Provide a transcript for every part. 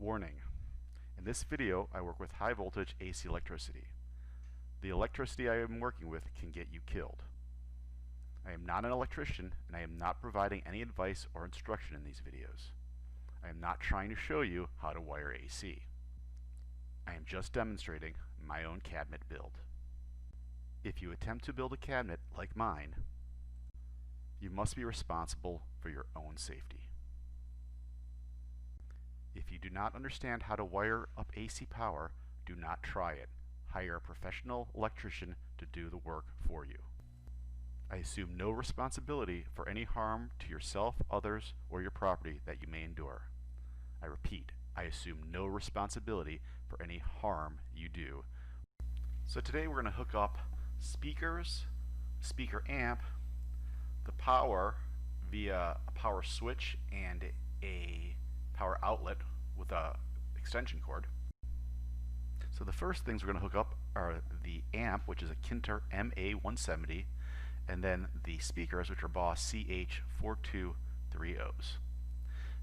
Warning. In this video, I work with high voltage AC electricity. The electricity I am working with can get you killed. I am not an electrician, and I am not providing any advice or instruction in these videos. I am not trying to show you how to wire AC. I am just demonstrating my own cabinet build. If you attempt to build a cabinet like mine, you must be responsible for your own safety. If you do not understand how to wire up AC power, do not try it. Hire a professional electrician to do the work for you. I assume no responsibility for any harm to yourself, others, or your property that you may endure. I repeat, I assume no responsibility for any harm you do. So today we're going to hook up speakers, speaker amp, the power via a power switch and a power outlet with a extension cord. So the first things we're going to hook up are the amp, which is a Kinter MA170, and then the speakers, which are Boss CH4230s.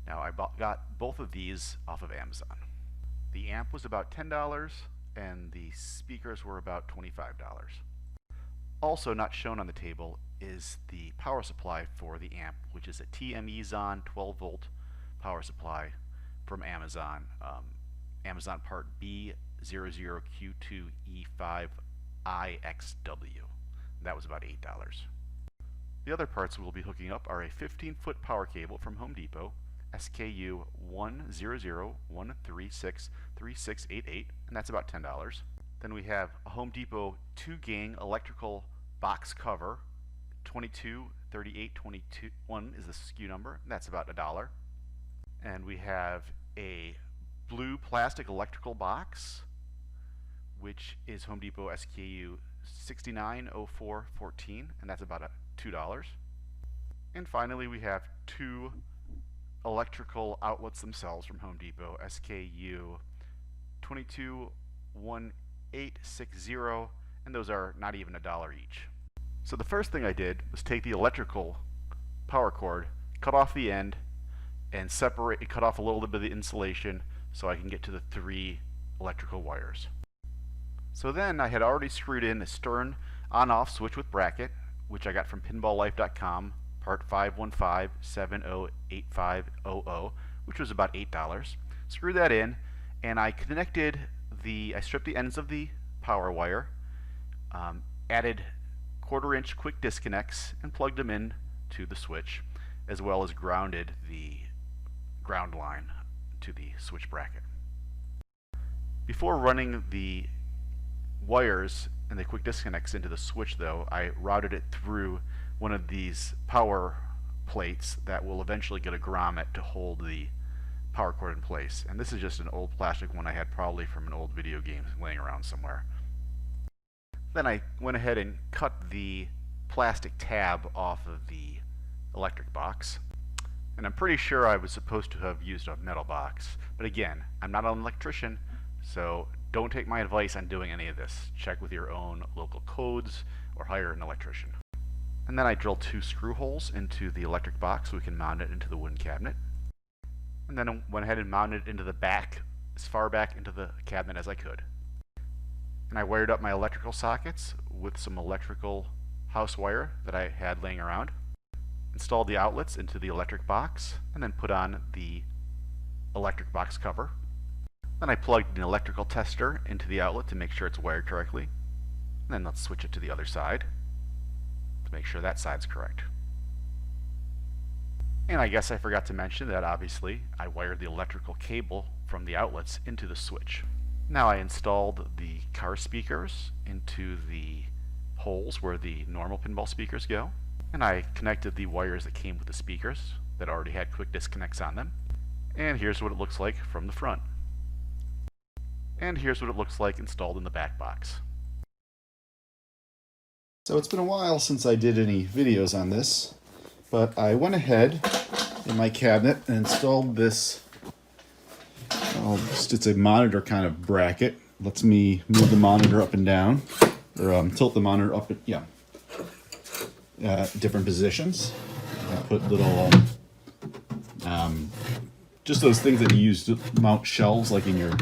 Now I got both of these off of Amazon. The amp was about $10 and the speakers were about $25. Also not shown on the table is the power supply for the amp, which is a TMEZON 12 volt power supply from Amazon, Amazon part B00Q2E5IXW. That was about $8. The other parts we'll be hooking up are a 15-foot power cable from Home Depot, SKU 10013636688, and that's about $10. Then we have a Home Depot 2-gang electrical box cover, 223821 is the SKU number, and that's about $1. And we have a blue plastic electrical box, which is Home Depot SKU 690414, and that's about $2. And finally, we have two electrical outlets themselves from Home Depot, SKU 221860, and those are not even $1 each. So the first thing I did was take the electrical power cord, cut off the end, and cut off a little bit of the insulation so I can get to the 3 electrical wires. So then I had already screwed in a stern on-off switch with bracket, which I got from pinball.com, part 515708500, which was about $8. Screwed that in, and I stripped the ends of the power wire, added 1/4-inch quick disconnects, and plugged them in to the switch, as well as grounded the ground line to the switch bracket. Before running the wires and the quick disconnects into the switch, though, I routed it through one of these power plates that will eventually get a grommet to hold the power cord in place. And this is just an old plastic one I had, probably from an old video game laying around somewhere. Then I went ahead and cut the plastic tab off of the electric box. And I'm pretty sure I was supposed to have used a metal box. But again, I'm not an electrician, so don't take my advice on doing any of this. Check with your own local codes or hire an electrician. And then I drilled 2 screw holes into the electric box so we can mount it into the wooden cabinet. And then I went ahead and mounted it into the back, as far back into the cabinet as I could. And I wired up my electrical sockets with some electrical house wire that I had laying around. Installed the outlets into the electric box, and then put on the electric box cover. Then I plugged an electrical tester into the outlet to make sure it's wired correctly. And then let's switch it to the other side to make sure that side's correct. And I guess I forgot to mention that obviously I wired the electrical cable from the outlets into the switch. Now I installed the car speakers into the holes where the normal pinball speakers go. And I connected the wires that came with the speakers that already had quick disconnects on them. And here's what it looks like from the front. And here's what it looks like installed in the back box. So it's been a while since I did any videos on this, but I went ahead in my cabinet and installed this, it's a monitor kind of bracket. Lets me move the monitor up and down, or tilt the monitor up and, different positions. I put little just those things that you use to mount shelves like in your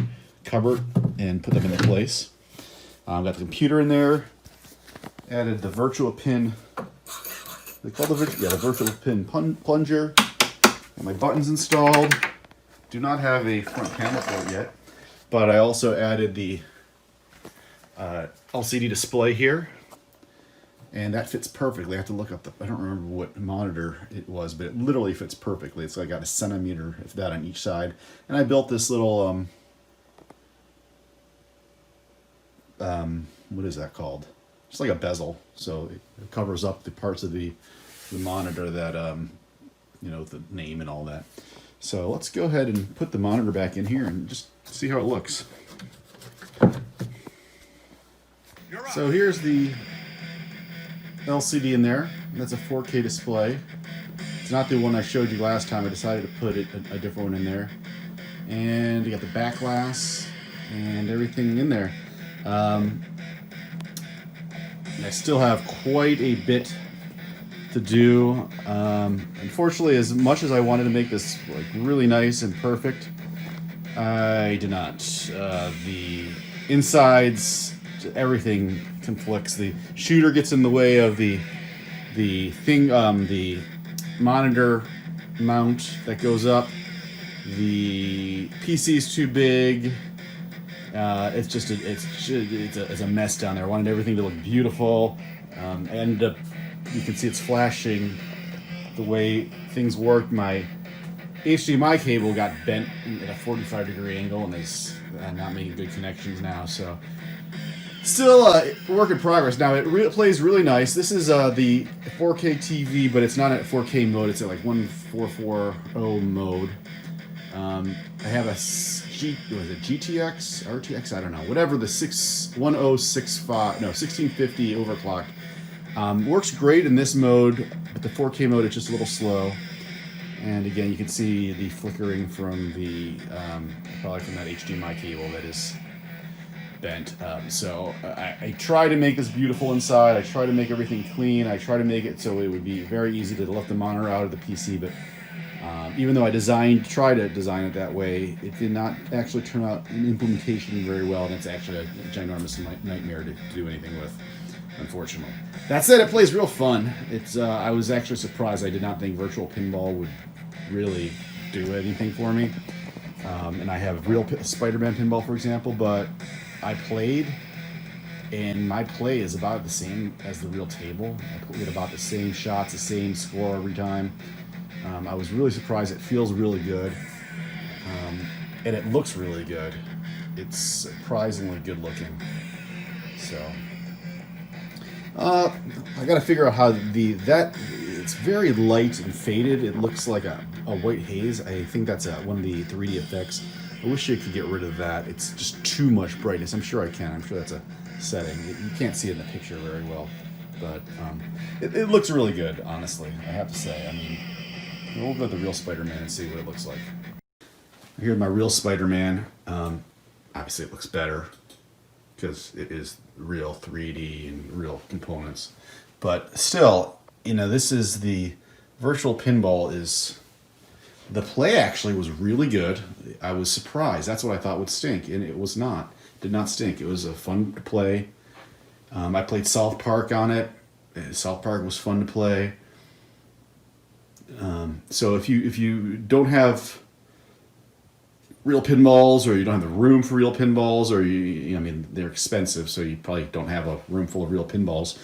cupboard and put them into place. Got the computer in there. Added the virtual pin. They call the virtual pin plunger. Got my buttons installed. Do not have a front panel for it yet, but I also added the LCD display here, and that fits perfectly. I have to look up I don't remember what monitor it was, but it literally fits perfectly. It's like got a centimeter, if that, on each side. And I built this little what is that called? Just like a bezel, so it covers up the parts of the monitor that you know, the name and all that. So let's go ahead and put the monitor back in here and just see how it looks. So here's the LCD in there. That's a 4K display. It's not the one I showed you last time. I decided to put a different one in there. And you got the back glass and everything in there. I still have quite a bit to do. Unfortunately, as much as I wanted to make this like really nice and perfect, I did not. The insides, everything conflicts. The shooter gets in the way of the monitor mount that goes up. The PC's too big. It's a mess down there. I wanted everything to look beautiful. I ended up, you can see it's flashing the way things work. My HDMI cable got bent at a 45-degree angle, and I'm not making good connections now. So still a work in progress. Now it plays really nice. This is the 4K TV, but it's not at 4K mode. It's at like 1440 mode. I have a GTX, RTX, I don't know, whatever, the 1650 overclocked. Works great in this mode, but the 4K mode, it's just a little slow. And again, you can see the flickering from the, probably from that HDMI cable that is bent. So I try to make this beautiful inside. I try to make everything clean. I try to make it so it would be very easy to lift the monitor out of the PC, but even though I tried to design it that way, it did not actually turn out in implementation very well, and it's actually a ginormous nightmare to do anything with, unfortunately. That said, it plays real fun. I was actually surprised. I did not think virtual pinball would really do anything for me. And I have real Spider-Man pinball, for example, but I played, and my play is about the same as the real table. I played about the same shots, the same score every time. I was really surprised. It feels really good, and it looks really good. It's surprisingly good looking. So I got to figure out how it's very light and faded. It looks like a white haze. I think that's one of the 3D effects. I wish I could get rid of that. It's just too much brightness. I'm sure I can. I'm sure that's a setting. You can't see it in the picture very well, but it looks really good, honestly, I have to say. I mean, we'll go to the real Spider-Man and see what it looks like. Here's my real Spider-Man. Obviously it looks better because it is real 3D and real components. But still, you know, this is the virtual pinball the play actually was really good. I was surprised. That's what I thought would stink, and it was not. It did not stink. It was a fun to play. I played South Park on it. South Park was fun to play. So if you don't have real pinballs, or you don't have the room for real pinballs, or I mean, they're expensive, so you probably don't have a room full of real pinballs.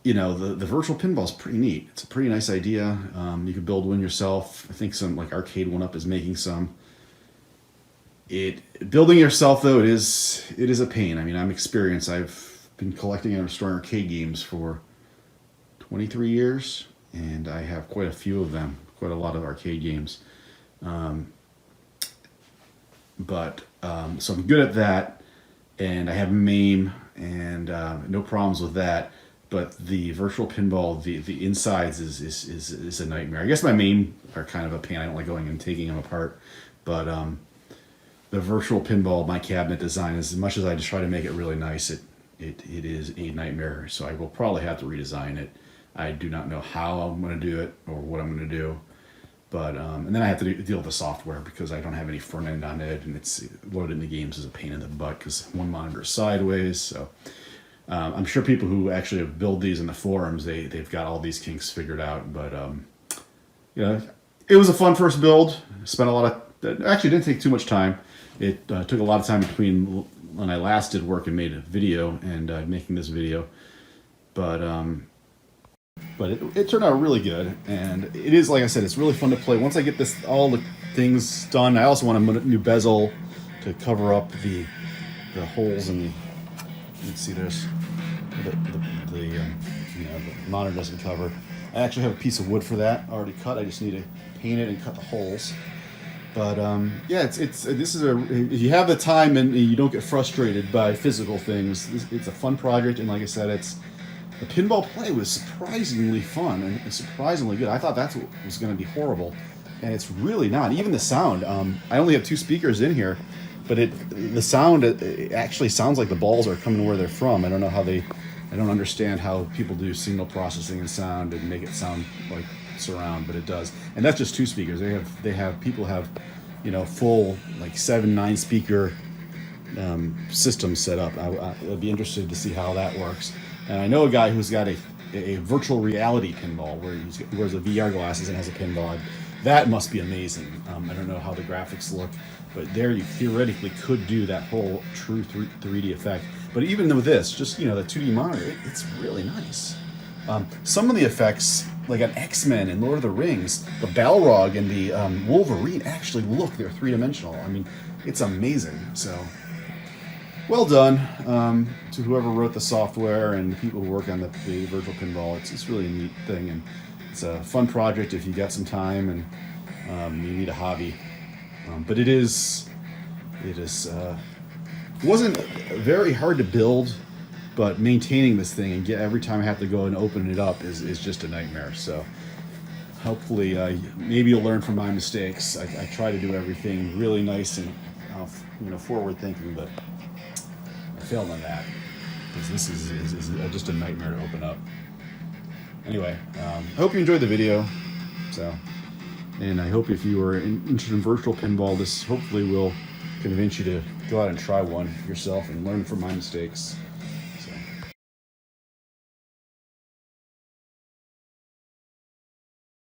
You know, the virtual pinball is pretty neat. It's a pretty nice idea. You can build one yourself. I think some like Arcade 1UP is making some. Building yourself though, it is a pain. I mean, I'm experienced. I've been collecting and restoring arcade games for 23 years, and I have quite a few of them, quite a lot of arcade games. So I'm good at that, and I have MAME, and no problems with that. But the virtual pinball, the insides is a nightmare. I guess my MAME are kind of a pain. I don't like going and taking them apart, but the virtual pinball, my cabinet design, as much as I just try to make it really nice, it is a nightmare. So I will probably have to redesign it. I do not know how I'm going to do it or what I'm going to do. But and then I have to deal with the software because I don't have any front end on it, and it's loaded in the games is a pain in the butt because one monitor is sideways. So I'm sure people who actually have built these in the forums, they've got all these kinks figured out. But you know, it was a fun first build. Spent a lot of actually didn't take too much time. It took a lot of time between when I last did work and made a video and making this video, but it turned out really good, and it is, like I said, it's really fun to play. Once I get all the things done, I also want a new bezel to cover up the holes in the. You can see there's the monitor doesn't cover. I actually have a piece of wood for that already cut. I just need to paint it and cut the holes. But yeah, this is if you have the time and you don't get frustrated by physical things, it's a fun project. And like I said, the pinball play was surprisingly fun and surprisingly good. I thought that's what was going to be horrible, and it's really not. Even the sound. I only have 2 speakers in here, but the sound it actually sounds like the balls are coming where they're from. I don't know how I don't understand how people do signal processing and sound and make it sound like surround, but it does. And that's just 2 speakers. People have full like 7-9 speaker systems set up. I'd be interested to see how that works. And I know a guy who's got a virtual reality pinball where he wears the VR glasses and has a pinball. That must be amazing. I don't know how the graphics look, but there you theoretically could do that whole true 3D effect. But even with this, just the 2D monitor, it's really nice. Some of the effects, like on X-Men and Lord of the Rings, the Balrog and the Wolverine actually they're 3-dimensional. I mean, it's amazing. So, well done to whoever wrote the software and the people who work on the virtual pinball. It's really a neat thing, and it's a fun project if you got some time and you need a hobby. But it wasn't very hard to build. But maintaining this thing and every time I have to go and open it up is just a nightmare. So hopefully, maybe you'll learn from my mistakes. I try to do everything really nice and forward thinking, but I failed on that because this is just a nightmare to open up. Anyway, I hope you enjoyed the video. And I hope if you are interested in virtual pinball, this hopefully will convince you to go out and try one yourself and learn from my mistakes.